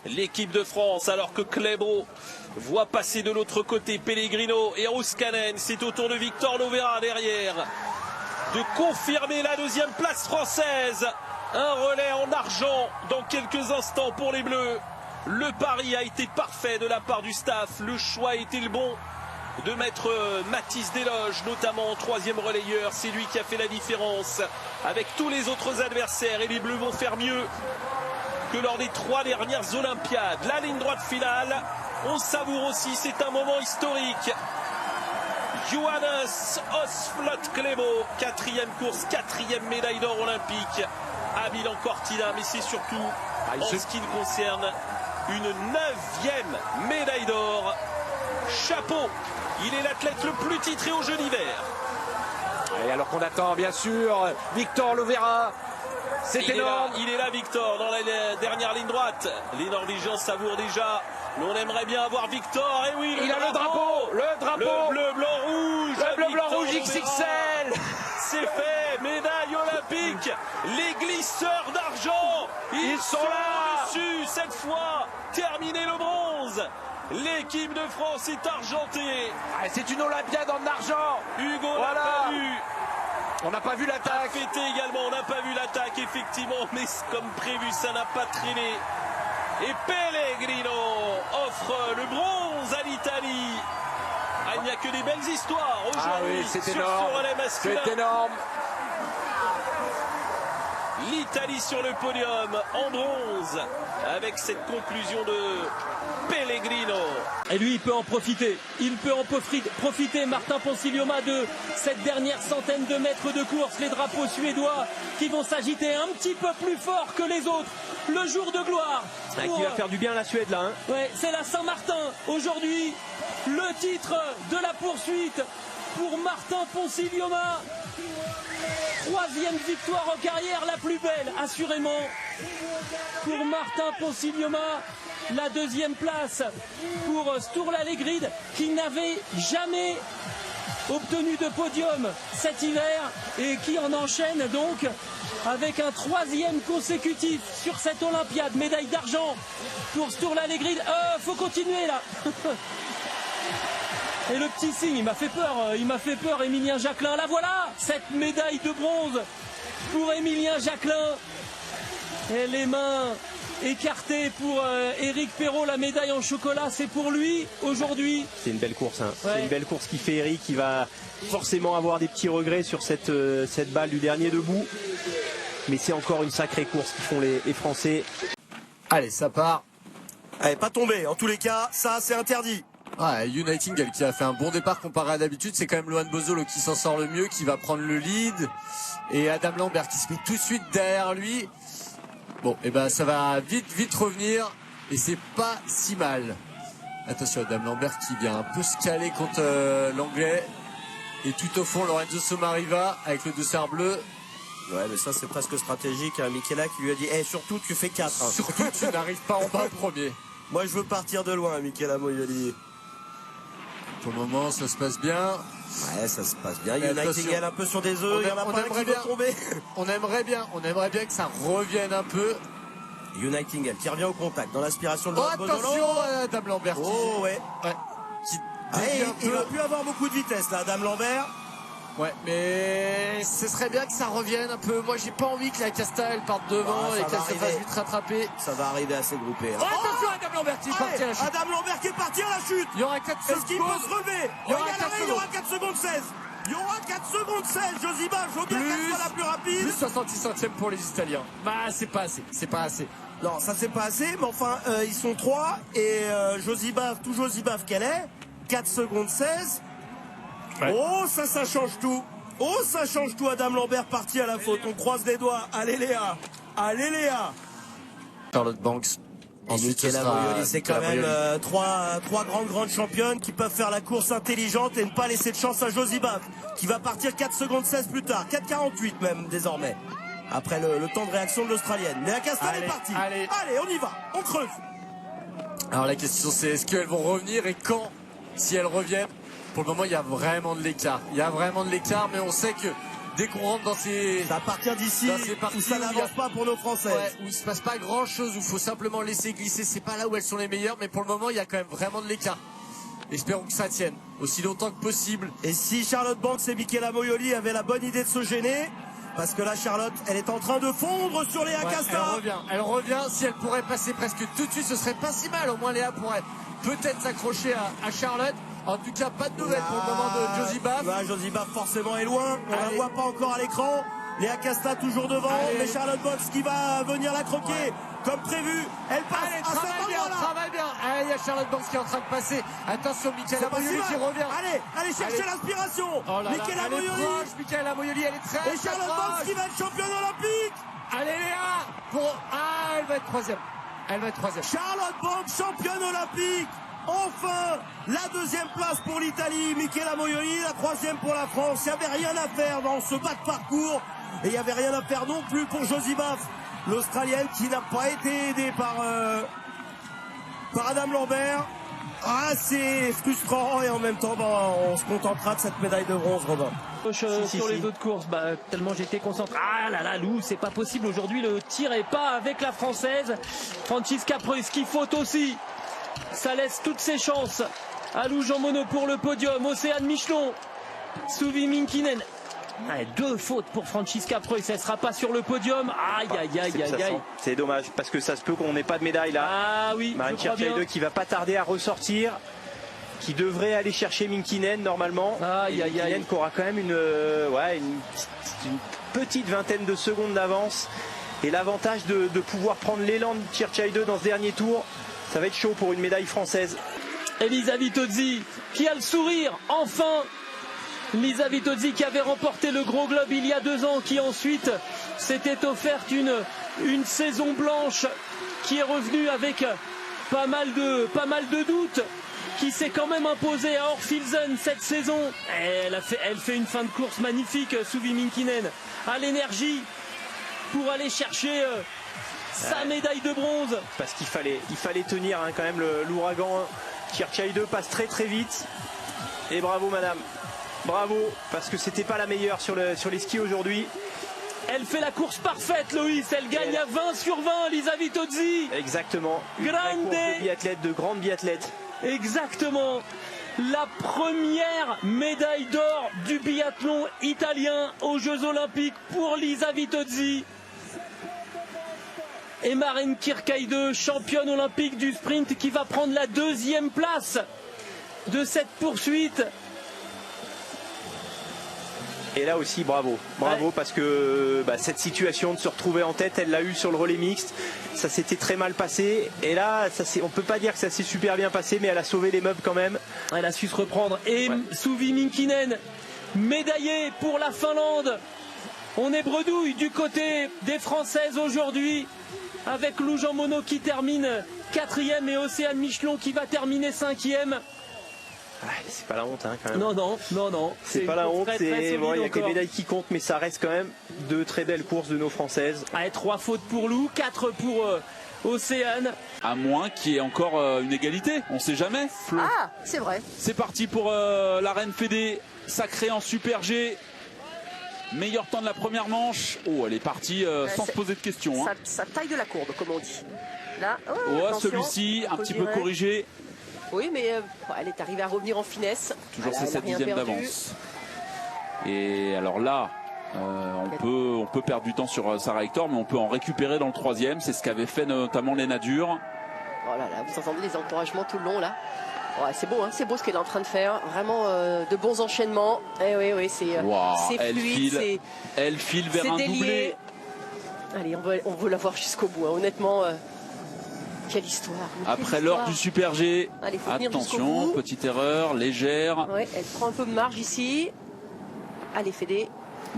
l'équipe de France, alors que Klébo voit passer de l'autre côté Pellegrino et Rouskanen. C'est au tour de Victor Lovera derrière de confirmer la deuxième place française. Un relais en argent dans quelques instants pour les Bleus. Le pari a été parfait de la part du staff. Le choix a été le bon de mettre Mathys Desloges notamment en troisième relayeur. C'est lui qui a fait la différence avec tous les autres adversaires. Et les Bleus vont faire mieux que lors des 3 dernières Olympiades. La ligne droite finale, on savoure aussi, c'est un moment historique. Johannes Osflot Klébo, 4e course, 4e médaille d'or olympique à Milan Cortina, mais c'est surtout, en ce qui le concerne, une 9e médaille d'or. Chapeau, il est l'athlète le plus titré aux Jeux d'hiver. Et alors qu'on attend bien sûr Victor Lovera. C'est énorme. Il est là Victor dans la dernière ligne droite. Les Norvégiens savourent déjà. Mais on aimerait bien avoir Victor. Et oui, il a le drapeau. Le bleu, blanc, rouge. Le bleu, blanc, rouge XXL. C'est fait. Médaille olympique. Les glisseurs d'argent. Ils sont là. Dessus cette fois. Terminé le bronze. L'équipe de France est argentée. Ah, c'est une Olympiade en argent. Hugo voilà. L'a pas vu. On n'a pas vu l'attaque. Fêté également, on n'a pas vu l'attaque effectivement, mais comme prévu, ça n'a pas traîné. Et Pellegrino offre le bronze à l'Italie. Ah, il n'y a que des belles histoires aujourd'hui sur ce relais masculin. C'est énorme. L'Italie sur le podium en bronze avec cette conclusion de Pellegrino. Et lui, il peut en profiter. Il peut en profiter, Martin Ponsiglioma, de cette dernière centaine de mètres de course. Les drapeaux suédois qui vont s'agiter un petit peu plus fort que les autres. Le jour de gloire. Qui va faire du bien à la Suède, là. Hein. Ouais, c'est la Saint-Martin. Aujourd'hui, le titre de la poursuite pour Martin Ponsiglioma. 3e victoire en carrière, la plus belle, assurément, pour Martin Ponsiglioma. La 2e place pour Sturla Legrid, qui n'avait jamais obtenu de podium cet hiver et qui en enchaîne donc avec un 3e consécutif sur cette Olympiade. Médaille d'argent pour Sturla Legrid. Faut continuer là. Et le petit signe, il m'a fait peur, Émilien Jacquelin. La voilà, cette médaille de bronze pour Émilien Jacquelin. Et les mains écartées pour Éric Perrault, la médaille en chocolat, c'est pour lui aujourd'hui. C'est une belle course, hein. Ouais. C'est une belle course qui fait Éric, qui va forcément avoir des petits regrets sur cette balle du dernier debout. Mais c'est encore une sacrée course qu'ils font les Français. Allez, ça part. Allez, pas tomber, en tous les cas, ça c'est interdit. Ah, Uniting qui a fait un bon départ comparé à d'habitude, c'est quand même Lohan Bozolo qui s'en sort le mieux, qui va prendre le lead, et Adam Lambert qui se met tout de suite derrière lui. Bon, et ben ça va vite revenir, et c'est pas si mal. Attention, Adam Lambert qui vient un peu se caler contre l'anglais, et tout au fond Lorenzo Somariva avec le dossard bleu. Ouais, mais ça c'est presque stratégique, hein. Michela qui lui a dit surtout tu fais 4 hein. Surtout tu n'arrives pas en bas premier. Moi je veux partir de loin, Michela Moioli. Pour le moment, ça se passe bien. Ouais, ça se passe bien. United un peu sur des œufs. Il y en a pas un qui veut tomber. On aimerait bien que ça revienne un peu. United qui revient au contact dans l'aspiration de attention, Adam Lambert. Oh ouais. Il va plus avoir beaucoup de vitesse là, Adam Lambert. Ouais, mais ce serait bien que ça revienne un peu. Moi, j'ai pas envie que la Casta elle parte devant et qu'elle se fasse vite rattraper. Ça va arriver assez groupé. Hein. Oh, attention, Adam Lambert qui est parti à la chute. Adam Lambert qui est parti à la chute. Il y aura 4 secondes. Est-ce qu'il peut se relever? Il y aura 4 secondes 16. Il y aura 4 secondes 16. Josiba, je veux bien qu'elle soit la plus rapide. Plus 66 centièmes pour les Italiens. Bah, c'est pas assez. C'est pas assez. Non, ça c'est pas assez. Mais enfin, ils sont 3. Et Josiba, tout Josiba qu'elle est. 4 secondes 16. Ouais. Oh, ça change tout. Oh, ça change tout. Adam Lambert parti à la faute. On croise les doigts. Allez Léa. Allez Léa. Charlotte Banks. Ensuite, c'est quand même trois grandes championnes qui peuvent faire la course intelligente et ne pas laisser de chance à Josiba qui va partir 4 secondes 16 plus tard. 4,48 même désormais. Après le temps de réaction de l'Australienne. Mais la Casta est partie. Allez, on y va. On creuse. Alors la question c'est est-ce qu'elles vont revenir et quand? Si elles reviennent. Pour le moment, il y a vraiment de l'écart. Il y a vraiment de l'écart, mais on sait que dès qu'on rentre dans ces... À partir d'ici, où ça n'avance pas pour nos Françaises. Ouais, où il se passe pas grand chose, où il faut simplement laisser glisser. C'est pas là où elles sont les meilleures, mais pour le moment, il y a quand même vraiment de l'écart. Espérons que ça tienne aussi longtemps que possible. Et si Charlotte Banks et Michela Moioli avaient la bonne idée de se gêner, parce que là, Charlotte, elle est en train de fondre sur Léa Casta. Elle revient. Si elle pourrait passer presque tout de suite, ce serait pas si mal. Au moins, Léa pourrait peut-être s'accrocher à Charlotte. En tout cas, pas de nouvelles pour le moment de Josie Baff. Josie Baff forcément est loin. On la voit pas encore à l'écran. Léa Casta toujours devant, mais Charlotte Banks qui va venir la croquer comme prévu. Elle passe. Travaille bien. Il y a Charlotte Banks qui est en train de passer. Attention, Michela Moioli qui revient. Allez chercher l'inspiration. Michela Moioli. Michela Moioli, elle est très. Et Charlotte Banks qui va être championne olympique. Allez Léa. Elle va être troisième. Charlotte Banks, championne olympique. Enfin, la deuxième place pour l'Italie, Michela Moioli, la troisième pour la France. Il n'y avait rien à faire dans ce bas de parcours. Et il n'y avait rien à faire non plus pour Josie Baff, l'Australienne qui n'a pas été aidée par Adam Lambert. C'est frustrant et en même temps, on se contentera de cette médaille de bronze, Robin. Sur les autres courses, tellement j'étais concentré. Ah là là, Lou, c'est pas possible aujourd'hui. Le tir est pas avec la Française. Francisca Preuss qui faute aussi. Ça laisse toutes ses chances à Lou Jean Monod pour le podium. Océane Michelon, Suvi Minkinen. 2 fautes pour Francisca Preuss. Elle sera pas sur le podium. Aïe. C'est dommage parce que ça se peut qu'on n'ait pas de médaille là. Ah oui. Marine Kirchheide qui va pas tarder à ressortir, qui devrait aller chercher Minkinen normalement. Minkinen qui aura quand même une petite vingtaine de secondes d'avance. Et l'avantage de pouvoir prendre l'élan de Kirchheide dans ce dernier tour, ça va être chaud pour une médaille française. Elisa Vitozzi qui a le sourire, enfin. Lisa Vitozzi qui avait remporté le Gros Globe il y a 2 ans, qui ensuite s'était offerte une saison blanche, qui est revenue avec pas mal de doutes, qui s'est quand même imposée à Orfilsen cette saison. Elle fait une fin de course magnifique, Suvi Minkinen, à l'énergie pour aller chercher sa médaille de bronze. Parce qu'il fallait tenir quand même l'ouragan. Kirchheide passe très très vite. Et bravo madame. Bravo, parce que c'était pas la meilleure sur les skis aujourd'hui. Elle fait la course parfaite, Loïs. Elle gagne à 20 sur 20, Lisa Vitozzi. Exactement. Une grande biathlète, de grande biathlète. Exactement. La première médaille d'or du biathlon italien aux Jeux Olympiques pour Lisa Vitozzi. Et Marine Kirchheide, championne olympique du sprint, qui va prendre la 2e place de cette poursuite. Et là aussi, bravo, parce que cette situation de se retrouver en tête, elle l'a eu sur le relais mixte. Ça s'était très mal passé. Et là, on peut pas dire que ça s'est super bien passé, mais elle a sauvé les meubles quand même. Elle a su se reprendre. Et Suvi Minkinen, médaillée pour la Finlande. On est bredouille du côté des Françaises aujourd'hui, avec Lou Jean Monod qui termine 4e et Océane Michelon qui va terminer 5e. C'est pas la honte quand même. Non. C'est pas la honte. Il y a que les médailles qui comptent, mais ça reste quand même 2 très belles courses de nos Françaises. 3 fautes pour Lou, 4 pour Océane. À moins qu'il y ait encore une égalité, on sait jamais. Flo. Ah, c'est vrai. C'est parti pour la Reine Fédé, sacrée en Super G. Meilleur temps de la première manche. Elle est partie sans se poser de questions. Ça taille de la courbe, comme on dit. Là, celui-ci, un petit peu corrigé. Oui, mais elle est arrivée à revenir en finesse. Toujours ses 7 dixièmes d'avance. Et alors là, on peut perdre du temps sur Sarah Hector, mais on peut en récupérer dans le 3e. C'est ce qu'avait fait notamment Léna Dure. Oh là là, vous entendez les encouragements tout le long là. C'est beau, c'est beau ce qu'elle est en train de faire. Vraiment de bons enchaînements. Oui, c'est fluide. Elle file vers un doublé. Allez, on veut la voir jusqu'au bout. Honnêtement, quelle histoire. Après l'heure du Super G. Allez, attention, petite erreur, légère. Elle prend un peu de marge ici. Allez, Fédé.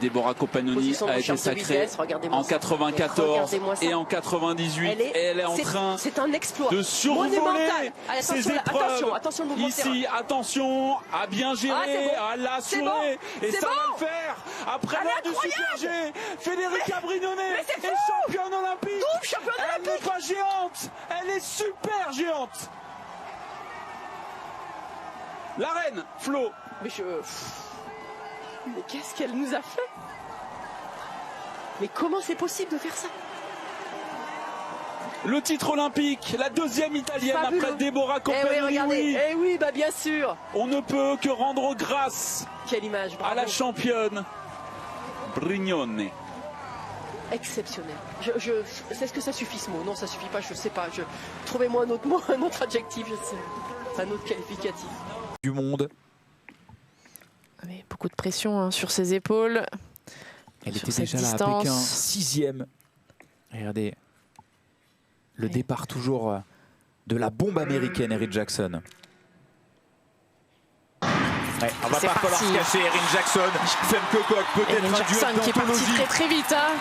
Déborah Copanoni a été sacrée en 94 et en 98. Elle est en train de survoler ses épreuves. Attention, ici, attention, à bien gérer, à l'assurer. Et ça va le faire. Après l'heure du Super G, Federica Brignone est championne olympique. Elle n'est pas géante, elle est super géante. La reine, Flo. Mais qu'est-ce qu'elle nous a fait? Mais comment c'est possible de faire ça? Le titre olympique, la deuxième italienne après Deborah Compagnoni. Eh oui, regardez. Eh oui, bah bien sûr. On ne peut que rendre grâce Quelle image, bravo. à la championne Brignone. Exceptionnel. Est-ce que ça suffit ce mot? Non, ça suffit pas, je sais pas. Trouvez-moi un autre mot, un autre adjectif, je sais. Un autre qualificatif. Du monde. Oui, beaucoup de pression hein, sur ses épaules. Elle sur était déjà là à Pékin, 6e. Regardez le départ toujours de la bombe américaine, Erin Jackson. Ouais, on va pas falloir se cacher, Erin Jackson. Femke Kok, peut-être un duel qui est parti d'anthologie. très vite. Hein.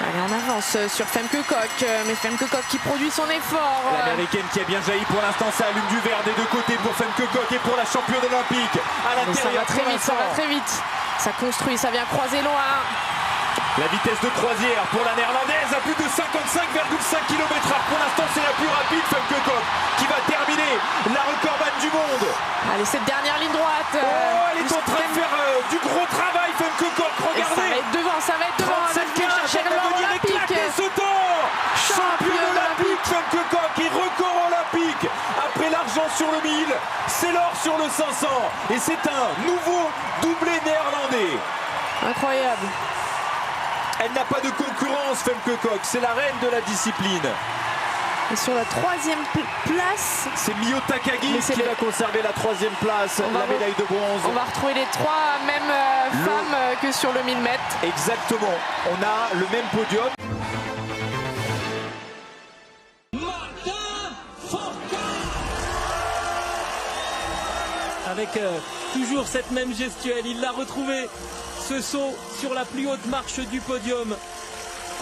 Allez, on avance sur Femke Kok, mais Femke Kok qui produit son effort. L'américaine qui a bien jailli pour l'instant, ça allume du vert des deux côtés pour Femke Kok et pour la championne olympique. À l'intérieur, ça va très vite. Ça construit, ça vient croiser loin. La vitesse de croisière pour la néerlandaise à plus de 55,5 km/h. Pour l'instant, c'est la plus rapide, Femke Kok, qui va terminer la recordman du monde. Allez, cette dernière ligne droite. Elle est en train de faire du gros travail, Femke Kok. Regardez. Ça va être devant, ça va être devant. 37,15, elle va venir éclater ce temps. Championne olympique, Femke Kok, et record olympique. Après l'argent sur le 1000, c'est l'or sur le 500. Et c'est un nouveau doublé néerlandais. Incroyable. Elle n'a pas de concurrence, Femke Kok, c'est la reine de la discipline. Et sur la 3e place, c'est Mio Takagi qui va conserver la 3e place, la médaille de bronze. On va retrouver les 3 mêmes femmes que sur le 1000 mètres. Exactement, on a le même podium. Avec toujours cette même gestuelle, il l'a retrouvé. Ce saut sur la plus haute marche du podium.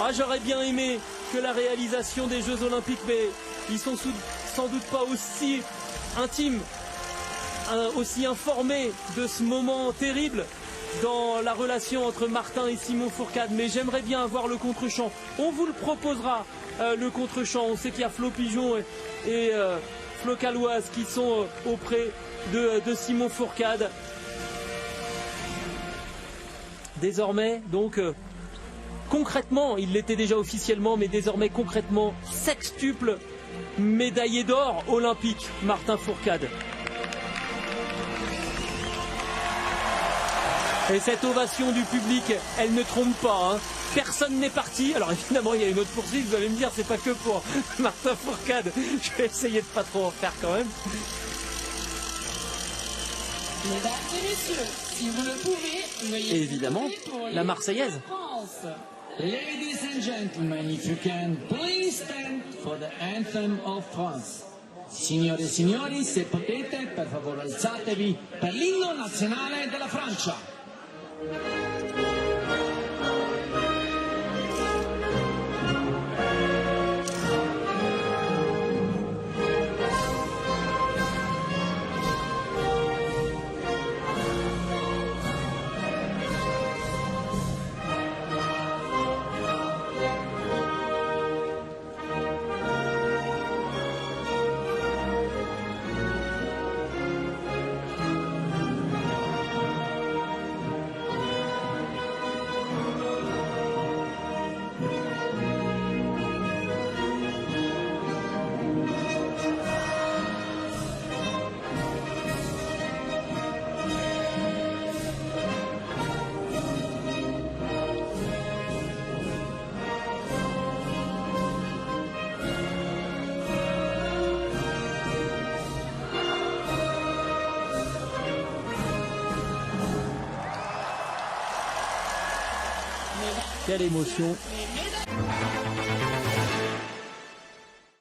Ah, j'aurais bien aimé que la réalisation des Jeux Olympiques, mais ils sont sans doute pas aussi intimes, aussi informés de ce moment terrible dans la relation entre Martin et Simon Fourcade. Mais j'aimerais bien avoir le contre-champ. On vous le proposera, le contre-champ. On sait qu'il y a Flo Pigeon et Flo Caloise qui sont auprès de Simon Fourcade. Désormais, donc, concrètement, il l'était déjà officiellement, mais désormais concrètement, sextuple médaillé d'or olympique, Martin Fourcade. Et cette ovation du public, elle ne trompe pas, hein. Personne n'est parti. Alors évidemment, il y a une autre poursuite, vous allez me dire, c'est pas que pour Martin Fourcade. Je vais essayer de pas trop en faire quand même. Mesdames et messieurs, si vous le pouvez, veuillez et évidemment, la Marseillaise. Ladies and gentlemen, if you can, please stand for the anthem of France. Signore e signori, se potete, per favore alzatevi per l'inno nazionale della Francia. Quelle émotion.